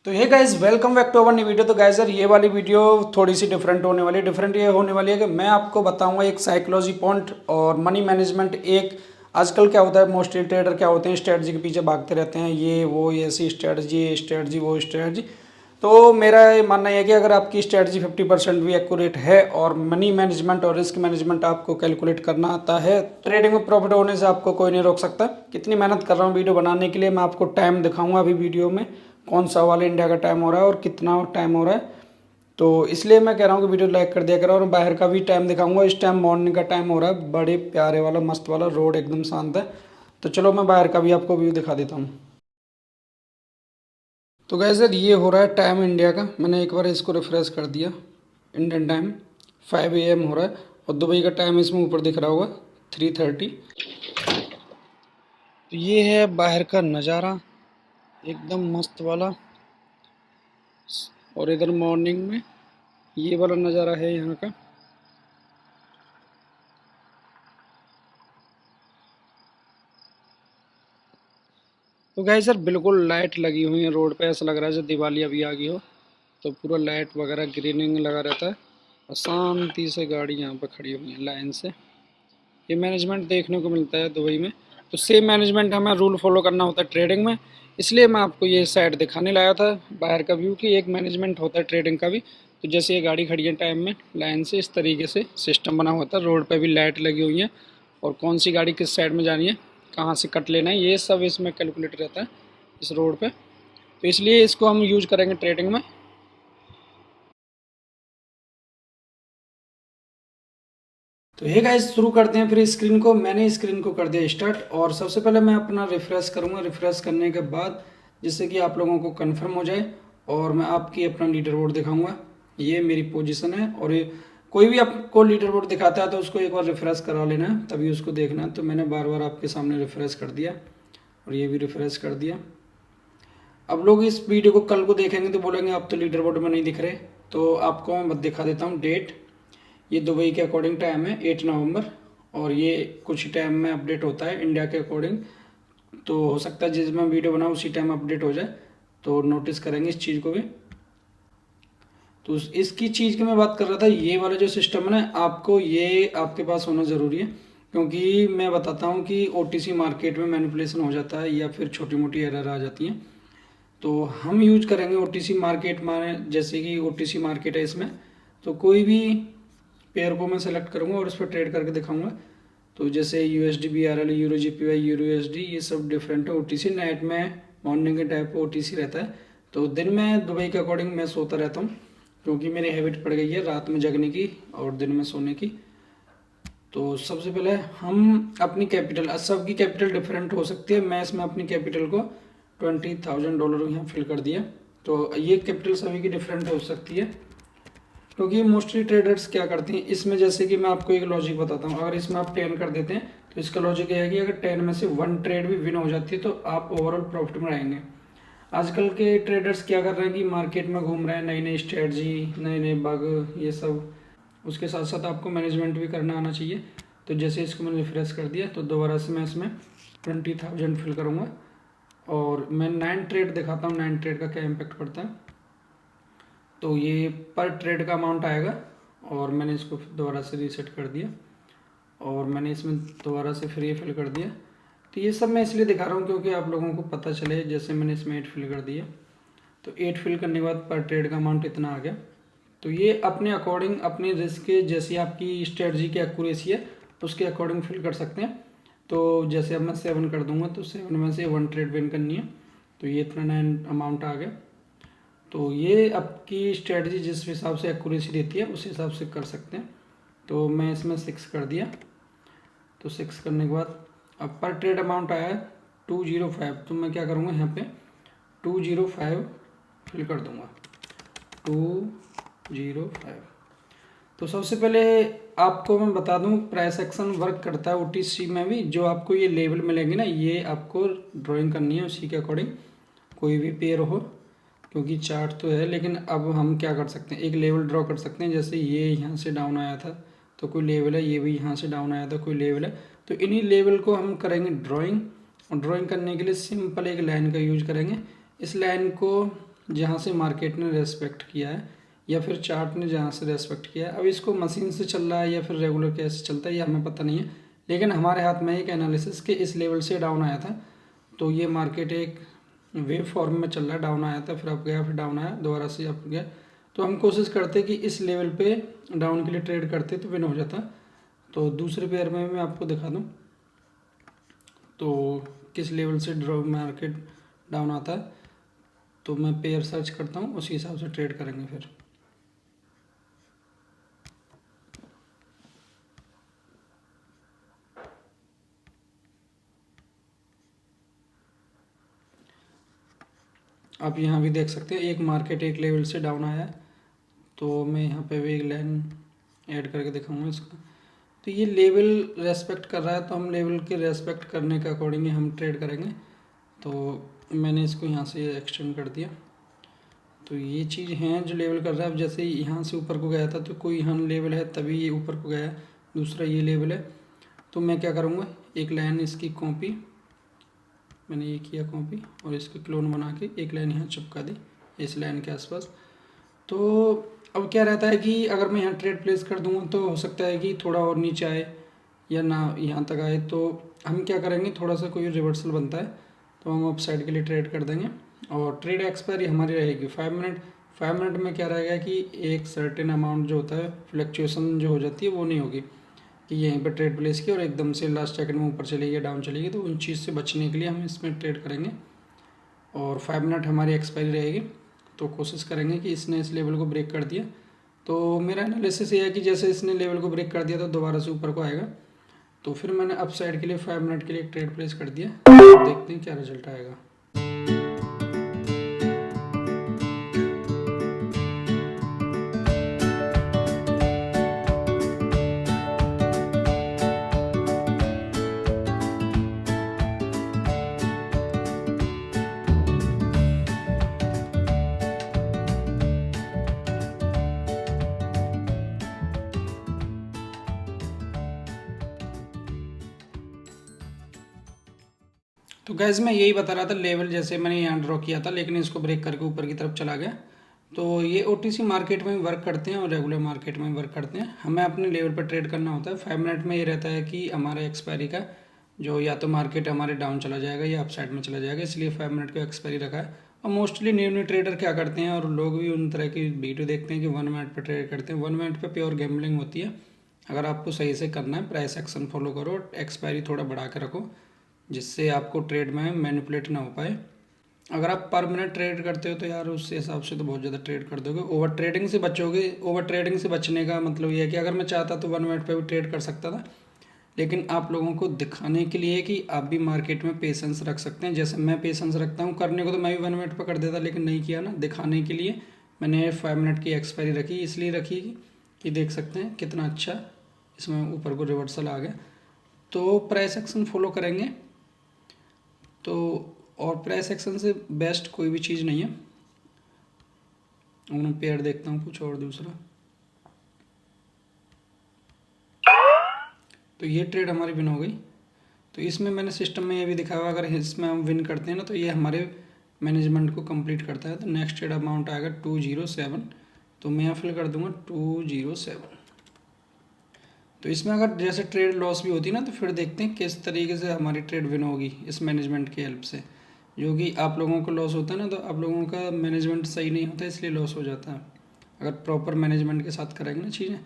तो hey guys welcome back to our new video. तो guys यार ये वाली वीडियो थोड़ी सी डिफरेंट होने वाली है। डिफरेंट ये होने वाली है कि मैं आपको बताऊंगा एक साइकोलॉजी पॉइंट और मनी मैनेजमेंट। एक आजकल क्या होता है, मोस्टली ट्रेडर क्या होते हैं, स्ट्रेटजी के पीछे भागते रहते हैं, ये वो ऐसी स्ट्रेटजी, ये स्ट्रेटजी, वो स्ट्रेटजी। तो मेरा ये मानना है कि अगर आपकी स्ट्रेटजी 50% भी एक्यूरेट है और मनी मैनेजमेंट और रिस्क मैनेजमेंट आपको कैलकुलेट करना आता है, ट्रेडिंग में प्रॉफिट होने से आपको कोई नहीं रोक सकता। कितनी मेहनत कर रहा हूँ वीडियो बनाने के लिए, मैं आपको टाइम दिखाऊंगा अभी वीडियो में, कौन सा वाला इंडिया का टाइम हो रहा है और कितना टाइम हो रहा है। तो इसलिए मैं कह रहा हूँ कि वीडियो लाइक कर दिया करो। और बाहर का भी टाइम दिखाऊंगा। इस टाइम मॉर्निंग का टाइम हो रहा है, बड़े प्यारे वाला मस्त वाला, रोड एकदम शांत है। तो चलो मैं बाहर का भी आपको व्यू दिखा देता हूँ। तो गैस यार ये हो रहा है टाइम इंडिया का। मैंने एक बार इसको रिफ्रेश कर दिया। इंडियन टाइम 5 AM हो रहा है और दुबई का टाइम इसमें ऊपर दिख रहा होगा 3:30। तो ये है बाहर का नज़ारा एकदम मस्त वाला। और इधर मॉर्निंग में ये वाला नज़ारा है यहाँ का। तो गैस सर बिल्कुल लाइट लगी हुई है रोड पे, ऐसा लग रहा है जैसे दिवाली अभी आ गई हो। तो पूरा लाइट वगैरह ग्रीनिंग लगा रहता है और शांति से गाड़ी यहाँ पर खड़ी हुई है लाइन से। ये मैनेजमेंट देखने को मिलता है दुबई में। तो सेम मैनेजमेंट हमें रूल फॉलो करना होता है ट्रेडिंग में। इसलिए मैं आपको ये साइड दिखाने लाया था बाहर का व्यू कि एक मैनेजमेंट होता है ट्रेडिंग का भी। तो जैसे ये गाड़ी खड़ी है टाइम में लाइन से, इस तरीके से सिस्टम बना हुआ था। रोड पे भी लाइट लगी हुई है और कौन सी गाड़ी किस साइड में जानी है, कहाँ से कट लेना है, ये सब इसमें कैलकुलेट रहता है इस रोड पे। तो इसलिए इसको हम यूज करेंगे ट्रेडिंग में। तो हे गाइस शुरू करते हैं फिर स्क्रीन को। मैंने स्क्रीन को कर दिया स्टार्ट और सबसे पहले मैं अपना रिफ्रेश करूंगा। रिफ्रेश करने के बाद जिससे कि आप लोगों को कंफर्म हो जाए और मैं आपकी अपना लीडर बोर्ड दिखाऊंगा। ये मेरी पोजीशन है और ये कोई भी आपको लीडर बोर्ड दिखाता है तो उसको एक बार रिफ्रेश करा लेना है, तभी उसको देखना है। तो मैंने बार बार आपके सामने रिफ्रेश कर दिया और ये भी रिफ्रेश कर दिया। अब लोग इस वीडियो को कल को देखेंगे तो बोलेंगे आप तो लीडर बोर्ड में नहीं दिख रहे। तो आपको मैं दिखा देता हूँ डेट। ये दुबई के अकॉर्डिंग टाइम है 8 नवंबर और ये कुछ टाइम में अपडेट होता है इंडिया के अकॉर्डिंग। तो हो सकता है जिस मैं वीडियो बनाऊँ उसी टाइम अपडेट हो जाए, तो नोटिस करेंगे इस चीज़ को भी। तो इसकी चीज़ की मैं बात कर रहा था, ये वाला जो सिस्टम है ना, आपको ये आपके पास होना ज़रूरी है। क्योंकि मैं बताता हूँ कि ओटीसी मार्केट में मैनिपुलेशन हो जाता है या फिर छोटी मोटी एरर आ जाती हैं। तो हम यूज करेंगे ओटीसी मार्केट, माने जैसे कि ओटीसी मार्केट है इसमें। तो कोई भी पेयर को मैं सेलेक्ट करूंगा और उस पर ट्रेड करके दिखाऊंगा। तो जैसे USD BRL, euro GPY, euro USD, ये सब डिफरेंट है ओटीसी। नाइट में मॉर्निंग के टाइप पर ओटीसी रहता है। तो दिन में दुबई के अकॉर्डिंग मैं सोता रहता हूँ क्योंकि मेरी हैबिट पड़ गई है रात में जगने की और दिन में सोने की। तो सबसे पहले हम अपनी कैपिटल, सबकी कैपिटल डिफरेंट हो सकती है। मैं इसमें अपनी कैपिटल को $20,000 यहाँ फिल कर दिया। तो ये कैपिटल सभी की डिफरेंट हो सकती है क्योंकि मोस्टली ट्रेडर्स क्या करते हैं इसमें, जैसे कि मैं आपको एक लॉजिक बताता हूँ। अगर इसमें आप 10 कर देते हैं तो इसका लॉजिक ये है कि अगर 10 में से 1 ट्रेड भी विन हो जाती है तो आप ओवरऑल प्रॉफिट में रहेंगे। आजकल के ट्रेडर्स क्या कर रहे हैं कि मार्केट में घूम रहे हैं, नई नई स्ट्रेटजी, नए नए बग, ये सब। उसके साथ साथ आपको मैनेजमेंट भी करना आना चाहिए। तो जैसे इसको मैंने रिफ्रेश कर दिया तो दोबारा से मैं इसमें 20,000 फिल करूँगा और मैं 9 ट्रेड दिखाता हूँ, 9 ट्रेड का क्या इम्पेक्ट पड़ता है। तो ये पर ट्रेड का अमाउंट आएगा और मैंने इसको दोबारा से रीसेट कर दिया और मैंने इसमें दोबारा से फिर ये फिल कर दिया। तो ये सब मैं इसलिए दिखा रहा हूँ क्योंकि आप लोगों को पता चले। जैसे मैंने इसमें 8 फिल कर दिया तो 8 फिल करने के बाद पर ट्रेड का अमाउंट इतना आ गया। तो ये अपने अकॉर्डिंग, अपनी रिस्क के जैसी आपकी स्ट्रेटजी की एक्यूरेसी है उसके अकॉर्डिंग फिल कर सकते हैं। तो जैसे अब मैं 7 कर दूंगा तो 7 में से 1 ट्रेड विन करनी है। तो ये इतना 9 अमाउंट आ गया। तो ये आपकी स्ट्रेटजी जिस हिसाब से एक्यूरेसी देती है उस हिसाब से कर सकते हैं। तो मैं इसमें 6 कर दिया। तो 6 करने के बाद अब पर ट्रेड अमाउंट आया है 205। तो मैं क्या करूँगा, यहाँ पे 205 फिल कर दूँगा, 205। तो सबसे पहले आपको मैं बता दूं प्राइस एक्शन वर्क करता है ओटीसी में भी। जो आपको ये लेवल मिलेंगे ना, ये आपको ड्राइंग करनी है उसी के अकॉर्डिंग, कोई भी पेयर हो। क्योंकि चार्ट तो है लेकिन अब हम क्या कर सकते हैं, एक लेवल ड्रॉ कर सकते हैं। जैसे ये यहाँ से डाउन आया था तो कोई लेवल है, ये भी यहाँ से डाउन आया था कोई लेवल है। तो इन्हीं लेवल को हम करेंगे ड्राइंग। और ड्राइंग करने के लिए सिंपल एक लाइन का यूज करेंगे। इस लाइन को जहाँ से मार्केट ने रेस्पेक्ट किया है या फिर चार्ट ने जहाँ से रेस्पेक्ट किया है। अब इसको मशीन से चल रहा है या फिर रेगुलर कैसे चलता है ये हमें पता नहीं है, लेकिन हमारे हाथ में एक एनालिसिस के इस लेवल से डाउन आया था, तो ये मार्केट एक वेव फॉर्म में चल रहा है, डाउन आया था फिर अप गया फिर डाउन आया दोबारा से अप गया। तो हम कोशिश करते कि इस लेवल पे डाउन के लिए ट्रेड करते तो विन हो जाता। तो दूसरे पेयर में मैं आपको दिखा दूँ तो किस लेवल से मार्केट डाउन आता है, तो मैं पेयर सर्च करता हूँ उसी हिसाब से ट्रेड करेंगे फिर। आप यहाँ भी देख सकते हैं एक मार्केट एक लेवल से डाउन आया है, तो मैं यहाँ पे भी एक लाइन ऐड करके दिखाऊंगा इसका। तो ये लेवल रेस्पेक्ट कर रहा है तो हम लेवल के रेस्पेक्ट करने के अकॉर्डिंग हम ट्रेड करेंगे। तो मैंने इसको यहाँ से एक्सटेंड कर दिया। तो ये चीज़ हैं जो लेवल कर रहा है। अब जैसे यहाँ से ऊपर को गया था तो कोई यहाँ लेवल है तभी ये ऊपर को गया, दूसरा ये लेवल है। तो मैं क्या करूँगा, एक लाइन इसकी कॉपी, मैंने ये किया कॉपी और इसकी क्लोन बना के एक लाइन यहाँ चिपका दी इस लाइन के आसपास। तो अब क्या रहता है कि अगर मैं यहाँ ट्रेड प्लेस कर दूँगा तो हो सकता है कि थोड़ा और नीचे आए या ना यहाँ तक आए, तो हम क्या करेंगे, थोड़ा सा कोई रिवर्सल बनता है तो हम अप साइड के लिए ट्रेड कर देंगे। और ट्रेड एक्सपायरी हमारी रहेगी 5 मिनट। 5 मिनट में क्या रहेगा कि एक सर्टेन अमाउंट जो होता है फ्लक्चुएसन जो हो जाती है वो नहीं होगी कि यहीं पर ट्रेड प्लेस की और एकदम से लास्ट सेकंड में ऊपर चलेगी या डाउन चलेगी। तो उन चीज़ से बचने के लिए हम इसमें ट्रेड करेंगे और 5 मिनट हमारी एक्सपायरी रहेगी। तो कोशिश करेंगे कि इसने इस लेवल को ब्रेक कर दिया। तो मेरा एनालिसिस ये है कि जैसे इसने लेवल को ब्रेक कर दिया तो दोबारा से ऊपर को आएगा। तो फिर मैंने अप साइड के लिए 5 मिनट के लिए एक ट्रेड प्लेस कर दिया। देखते हैं क्या रिजल्ट आएगा। तो गैस मैं यही बता रहा था, लेवल जैसे मैंने यहाँ ड्रॉ किया था लेकिन इसको ब्रेक करके ऊपर की तरफ चला गया। तो ये ओटीसी मार्केट में वर्क करते हैं और रेगुलर मार्केट में वर्क करते हैं। हमें अपने लेवल पर ट्रेड करना होता है। 5 मिनट में ये रहता है कि हमारे एक्सपायरी का जो या तो मार्केट हमारे डाउन चला जाएगा या अप साइड में चला जाएगा, इसलिए 5 मिनट का एक्सपायरी रखा है। और मोस्टली न्यू न्यू ट्रेडर क्या करते हैं और लोग भी उन तरह की वीडियो देखते हैं कि 1 मिनट पर ट्रेड करते हैं। 1 मिनट पर प्योर गैम्बलिंग होती है। अगर आपको सही से करना है प्राइस एक्शन फॉलो करो, एक्सपायरी थोड़ा बढ़ा के रखो जिससे आपको ट्रेड में मैनिपुलेट ना हो पाए। अगर आप पर मिनट ट्रेड करते हो तो यार उस हिसाब से तो बहुत ज़्यादा ट्रेड कर दोगे, ओवर ट्रेडिंग से बचोगे। ओवर ट्रेडिंग से बचने का मतलब ये है कि अगर मैं चाहता तो 1 मिनट पे भी ट्रेड कर सकता था, लेकिन आप लोगों को दिखाने के लिए कि आप भी मार्केट में पेशेंस रख सकते हैं। जैसे मैं पेशेंस रखता हूँ, करने को तो मैं भी 1 मिनट पर कर देता लेकिन नहीं किया ना, दिखाने के लिए मैंने 5 मिनट की एक्सपायरी रखी। इसलिए रखी कि देख सकते हैं कितना अच्छा इसमें ऊपर को रिवर्सल आ गया। तो प्राइस एक्शन फॉलो करेंगे तो, और प्राइस एक्शन से बेस्ट कोई भी चीज़ नहीं है। मैं पेयर देखता हूँ कुछ और दूसरा। तो ये ट्रेड हमारी विन हो गई। तो इसमें मैंने सिस्टम में ये भी दिखाया हुआ, अगर इसमें हम विन करते हैं ना तो ये हमारे मैनेजमेंट को कंप्लीट करता है। तो नेक्स्ट ट्रेड अमाउंट आएगा 207। तो मैं यहाँ फिल कर दूंगा 207। तो इसमें अगर जैसे ट्रेड लॉस भी होती है ना तो फिर देखते हैं किस तरीके से हमारी ट्रेड विन होगी इस मैनेजमेंट की हेल्प से। जो कि आप लोगों को लॉस होता है ना तो आप लोगों का मैनेजमेंट सही नहीं होता इसलिए लॉस हो जाता है। अगर प्रॉपर मैनेजमेंट के साथ करेंगे ना चीज़ें,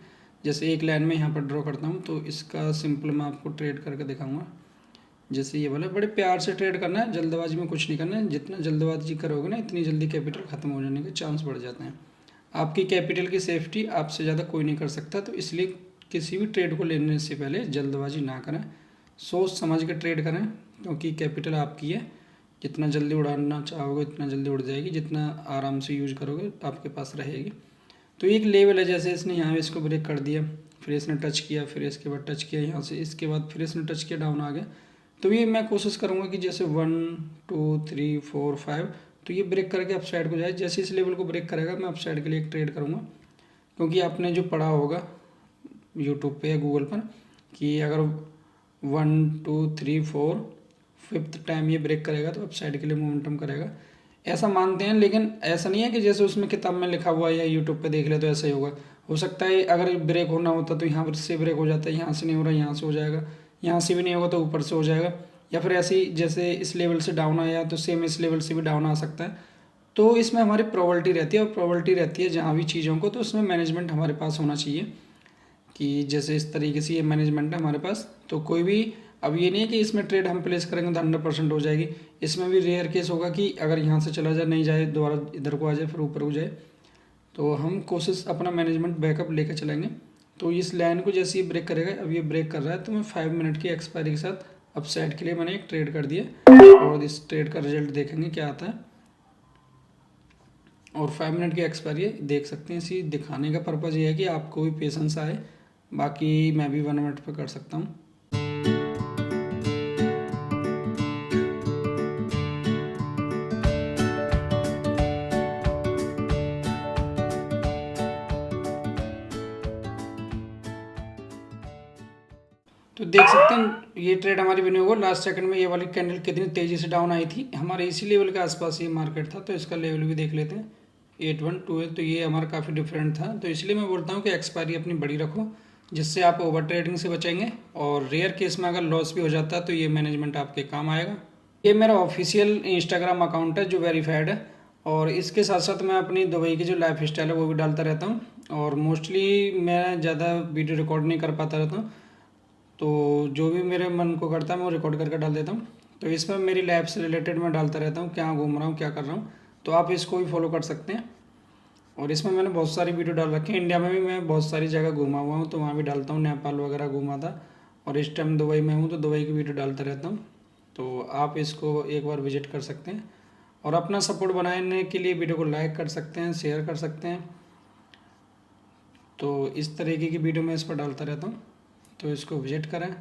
जैसे एक लाइन में यहाँ पर ड्रॉ करता हूँ तो इसका सिंपल मैं आपको ट्रेड करके दिखाऊंगा। जैसे ये बोला, बड़े प्यार से ट्रेड करना है, जल्दबाजी में कुछ नहीं करना है। जितना जल्दबाजी करोगे ना इतनी जल्दी कैपिटल ख़त्म हो जाने के चांस बढ़ जाते हैं। आपकी कैपिटल की सेफ्टी आपसे ज़्यादा कोई नहीं कर सकता। तो इसलिए किसी भी ट्रेड को लेने से पहले जल्दबाजी ना करें, सोच समझ के ट्रेड करें, क्योंकि कैपिटल आपकी है। जितना जल्दी उड़ाना चाहोगे उतना जल्दी उड़ जाएगी, जितना आराम से यूज करोगे आपके पास रहेगी। तो एक लेवल है, जैसे इसने यहाँ इसको ब्रेक कर दिया, फिर इसने टच किया, फिर इसके बाद टच किया यहाँ से, इसके बाद फिर इसने टच किया, डाउन आ गया। तो ये मैं कोशिश करूँगा कि जैसे 1 2 3 4 5 तो ये ब्रेक करके अप साइड को जाए। जैसे इस लेवल को ब्रेक करेगा मैं अप साइड के लिए एक ट्रेड करूँगा, क्योंकि आपने जो पढ़ा होगा यूट्यूब पे या गूगल पर कि अगर 1 2 3 4 5th टाइम ये ब्रेक करेगा तो अप साइड के लिए मोमेंटम करेगा। ऐसा मानते हैं, लेकिन ऐसा नहीं है कि जैसे उसमें किताब में लिखा हुआ है या यूट्यूब पे देख ले तो ऐसा ही होगा। हो सकता है अगर ब्रेक होना होता तो यहाँ पर से ब्रेक हो जाता है, यहाँ से नहीं हो रहा यहाँ से हो जाएगा, यहाँ से भी नहीं होगा तो ऊपर से हो जाएगा, या फिर ऐसे ही जैसे इस लेवल से डाउन आया तो सेम इस लेवल से भी डाउन आ सकता है। तो इसमें हमारी प्रोबेबिलिटी रहती है, और प्रोबेबिलिटी रहती है जहाँ भी चीज़ों को, तो उसमें मैनेजमेंट हमारे पास होना चाहिए कि जैसे इस तरीके से ये मैनेजमेंट है हमारे पास। तो कोई भी, अब ये नहीं है कि इसमें ट्रेड हम प्लेस करेंगे तो 100% हो जाएगी। इसमें भी रेयर केस होगा कि अगर यहाँ से चला जाए, नहीं जाए, दोबारा इधर को आ जाए, फिर ऊपर हो जाए। तो हम कोशिश अपना मैनेजमेंट बैकअप लेकर चलेंगे। तो इस लाइन को जैसे ही ब्रेक करेगा, अब ये ब्रेक कर रहा है, तो मैं 5 मिनट की एक्सपायरी के साथ अप साइड के लिए मैंने एक ट्रेड कर दिया, और इस ट्रेड का रिजल्ट देखेंगे क्या आता है। और 5 मिनट की एक्सपायरी देख सकते हैं। इसी दिखाने का पर्पज़ ये है कि आपको भी पेशेंस आए। बाकी मैं भी 1 मिनट पे कर सकता हूँ। तो देख सकते हैं ये ट्रेड हमारी बनी होगा। लास्ट सेकंड में ये वाली कैंडल कितनी तेज़ी से डाउन आई थी। हमारे इसी लेवल के आसपास ये मार्केट था, तो इसका लेवल भी देख लेते हैं 8128। तो ये हमारा काफ़ी डिफरेंट था। तो इसलिए मैं बोलता हूँ कि एक्सपायरी अपनी बड़ी रखो, जिससे आप ओवर ट्रेडिंग से बचेंगे, और रेयर केस में अगर लॉस भी हो जाता है तो ये मैनेजमेंट आपके काम आएगा। ये मेरा ऑफिशियल इंस्टाग्राम अकाउंट है जो वेरीफाइड है, और इसके साथ साथ मैं अपनी दुबई की जो लाइफ स्टाइल है वो भी डालता रहता हूँ। और मोस्टली मैं ज़्यादा वीडियो रिकॉर्ड नहीं कर पाता रहता हूँ, तो जो भी मेरे मन को करता है मैं वो रिकॉर्ड करके डाल देता हूँ। तो इसमें मेरी लाइफ से रिलेटेड मैं डालता रहता हूँ, क्या घूम रहा हूँ, क्या कर रहा हूँ। तो आप इसको भी फॉलो कर सकते हैं। और इसमें मैंने बहुत सारी वीडियो डाल रखी है। इंडिया में भी मैं बहुत सारी जगह घूमा हुआ हूँ, तो वहाँ भी डालता हूँ। नेपाल वगैरह घूमा था, और इस टाइम दुबई में हूँ तो दुबई की वीडियो डालता रहता हूँ। तो आप इसको एक बार विजिट कर सकते हैं, और अपना सपोर्ट बनाने के लिए वीडियो को लाइक कर सकते हैं, शेयर कर सकते हैं। तो इस तरीके की वीडियो मैं इस पर डालता रहता हूँ, तो इसको विजिट करें।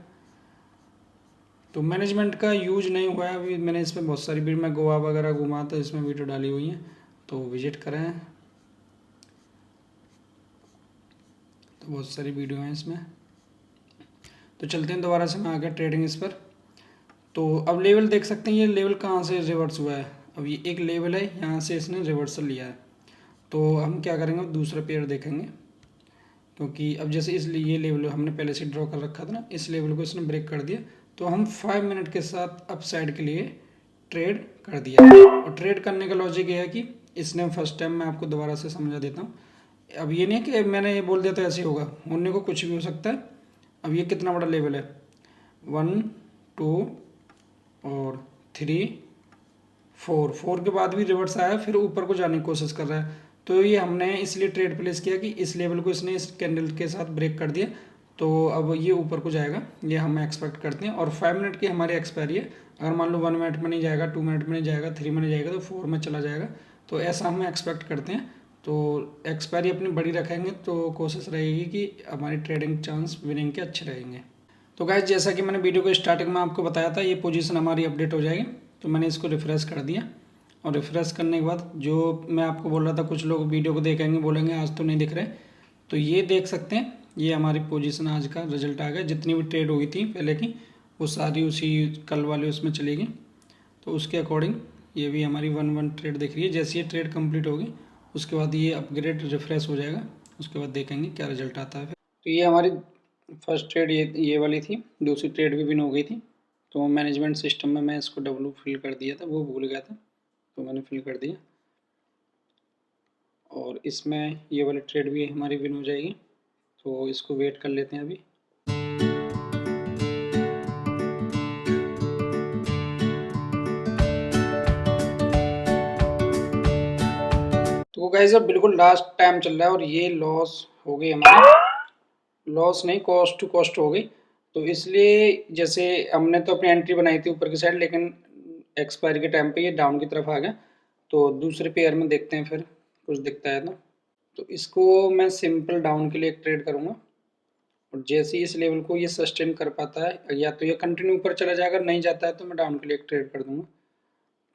तो मैनेजमेंट का यूज नहीं हुआ है अभी, मैंने इसमें बहुत सारी वीडियो, मैं गोवा वगैरह घुमा तो इसमें वीडियो डाली हुई है, तो विजिट करें। तो बहुत सारी वीडियो हैं इसमें। तो चलते हैं दोबारा से, मैं आ गया ट्रेडिंग इस पर। तो अब लेवल देख सकते हैं, ये लेवल कहाँ से रिवर्स हुआ है। अब ये एक लेवल है, यहाँ से इसने रिवर्सल लिया है। तो हम क्या करेंगे, दूसरा पेयर देखेंगे, क्योंकि अब जैसे इस ये लेवल हमने पहले से ड्रॉ कर रखा था ना, इस लेवल को इसने ब्रेक कर दिया। तो हम 5 मिनट के साथ अप साइड के लिए ट्रेड कर दिया। और ट्रेड करने का लॉजिक ये है कि इसने फर्स्ट टाइम, मैं आपको दोबारा से समझा देता हूँ। अब ये नहीं है कि मैंने ये बोल दिया तो ऐसे ही होगा, होने को कुछ भी हो सकता है। अब ये कितना बड़ा लेवल है, 1 2 और 3 4 के बाद भी रिवर्स आया, फिर ऊपर को जाने की कोशिश कर रहा है। तो ये हमने इसलिए ट्रेड प्लेस किया कि इस लेवल को इसने इस कैंडल के साथ ब्रेक कर दिया, तो अब ये ऊपर को जाएगा, ये हम एक्सपेक्ट करते हैं। और 5 मिनट की हमारी एक्सपायरी है। अगर मान लो 1 मिनट में नहीं जाएगा, 2 मिनट में नहीं जाएगा, 3 में नहीं जाएगा, तो 4 में चला जाएगा। तो ऐसा हम एक्सपेक्ट करते हैं। तो एक्सपायरी अपनी बड़ी रखेंगे तो कोशिश रहेगी कि हमारी ट्रेडिंग चांस विनिंग के अच्छे रहेंगे। तो गाइस, जैसा कि मैंने वीडियो को स्टार्टिंग में आपको बताया था, ये पोजीशन हमारी अपडेट हो जाएगी। तो मैंने इसको रिफ्रेश कर दिया, और रिफ्रेश करने के बाद जो मैं आपको बोल रहा था, कुछ लोग वीडियो को देखेंगे बोलेंगे आज तो नहीं दिख रहे, तो ये देख सकते हैं, ये हमारी पोजीशन आज का रिजल्ट आ गया। जितनी भी ट्रेड हुई थी पहले की, वो सारी उसी कल वाले उसमें चलेगी। तो उसके अकॉर्डिंग ये भी हमारी 1 ट्रेड दिख रही है। जैसे ये ट्रेड कंप्लीट होगी उसके बाद ये अपग्रेड रिफ्रेश हो जाएगा, उसके बाद देखेंगे क्या रिजल्ट आता है। तो ये हमारी फर्स्ट ट्रेड ये वाली थी। दूसरी ट्रेड भी विन हो गई थी। तो मैनेजमेंट सिस्टम में मैं इसको डब्लू फिल कर दिया था, वो भूल गया था, तो मैंने फिल कर दिया। और इसमें ये वाली ट्रेड भी हमारी विन हो जाएगी, तो इसको वेट कर लेते हैं अभी। तो गाइस, अब बिल्कुल लास्ट टाइम चल रहा है, और ये लॉस हो गई हमारी, लॉस नहीं, कॉस्ट टू कॉस्ट हो गई। तो इसलिए जैसे हमने तो अपनी एंट्री बनाई थी ऊपर की साइड, लेकिन एक्सपायरी के टाइम पे ये डाउन की तरफ आ गया। तो दूसरे पेयर में देखते हैं फिर कुछ दिखता है तो इसको मैं सिंपल डाउन के लिए एक ट्रेड करूँगा। और जैसे ही इस लेवल को ये सस्टेन कर पाता है, या तो ये कंटिन्यू ऊपर चला जाएगा, नहीं जाता है तो मैं डाउन के लिए एक ट्रेड कर दूंगा।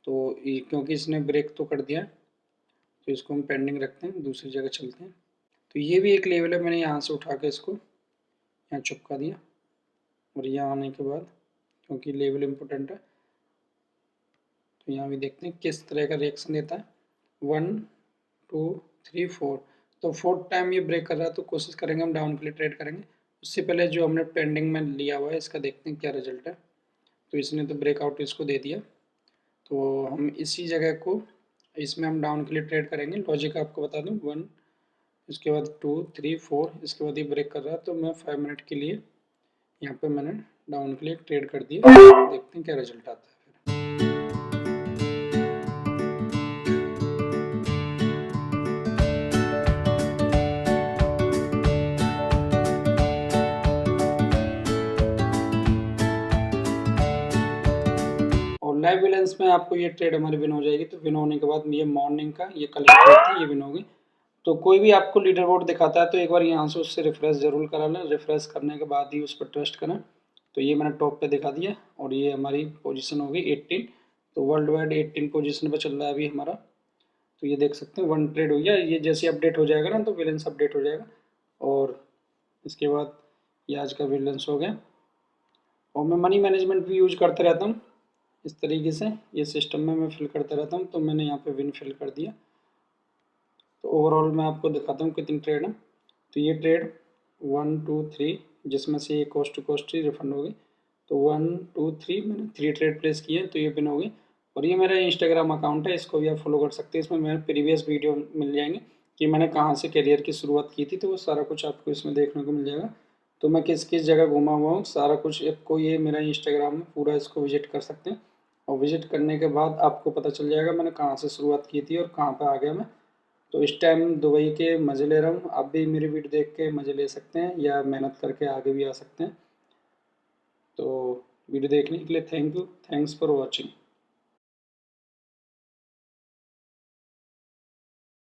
तो क्योंकि इसने ब्रेक तो कर दिया, तो इसको हम पेंडिंग रखते हैं, दूसरी जगह चलते हैं। तो ये भी एक लेवल है, मैंने यहाँ से उठा के इसको यहाँ चिपका दिया। और यहाँ आने के बाद, क्योंकि लेवल इम्पोर्टेंट है, तो यहाँ भी देखते हैं किस तरह का रिएक्शन देता है। 1 2 3 4, तो 4th टाइम ये ब्रेक कर रहा है, तो कोशिश करेंगे हम डाउन के लिए ट्रेड करेंगे। उससे पहले जो हमने पेंडिंग में लिया हुआ है इसका देखते हैं क्या रिजल्ट है। तो इसने तो ब्रेकआउट इसको दे दिया, तो हम इसी जगह को इसमें हम डाउन के लिए ट्रेड करेंगे। लॉजिक आपको बता दूं, 1, इसके बाद 2 3 4, इसके बाद ये ब्रेक कर रहा है, तो मैं 5 मिनट के लिए यहाँ पे मैंने डाउन के लिए ट्रेड कर दिया। देखते हैं क्या रिजल्ट आता है फिर। और लाइव बैलेंस में आपको ये ट्रेड हमारी विन हो जाएगी। तो विन होने के बाद ये मॉर्निंग का ये कल की ट्रेड थी, ये विन होगी। तो कोई भी आपको लीडर बोर्ड दिखाता है तो एक बार यहाँ से उससे रिफ्रेश जरूर करा लें। रिफ्रेश करने के बाद ही उस पर ट्रस्ट करें। तो ये मैंने टॉप पे दिखा दिया और ये हमारी पोजीशन होगी 18। तो वर्ल्ड वाइड 18 पोजीशन पे चल रहा है अभी हमारा। तो ये देख सकते हैं 1 ट्रेड हो गया। ये जैसे अपडेट हो जाएगा ना तो बैलेंस अपडेट हो जाएगा। और इसके बाद ये आज का बैलेंस हो गया। और मैं मनी मैनेजमेंट भी यूज करते रहता हूँ इस तरीके से, ये सिस्टम में मैं फिल करता रहता हूँ। तो मैंने यहाँ पे विन फिल कर दिया। तो ओवरऑल मैं आपको दिखाता हूँ कितनी ट्रेड है। तो ये ट्रेड 1 2 3, जिसमें से ये कॉस्ट टू कॉस्ट ही रिफंड होगी। तो 1 2 3 मैंने 3 ट्रेड प्लेस किए हैं, तो ये विन होगी। और ये मेरा इंस्टाग्राम अकाउंट है, इसको भी आप फॉलो कर सकते हैं। इसमें मेरे प्रीवियस वीडियो मिल जाएंगे कि मैंने कहाँ से करियर की शुरुआत की थी, तो वो सारा कुछ आपको इसमें देखने को मिल जाएगा। तो मैं किस किस जगह घूमा हुआ हूँ सारा कुछ आपको ये मेरा इंस्टाग्राम में पूरा इसको विजिट कर सकते हैं। और विजिट करने के बाद आपको पता चल जाएगा मैंने कहाँ से शुरुआत की थी और कहाँ पर आ गया मैं। तो इस टाइम दुबई के मज़े ले रहा हूँ। आप भी मेरी वीडियो देख के मज़े ले सकते हैं या मेहनत करके आगे भी आ सकते हैं। तो वीडियो देखने के लिए thank you, thanks for watching.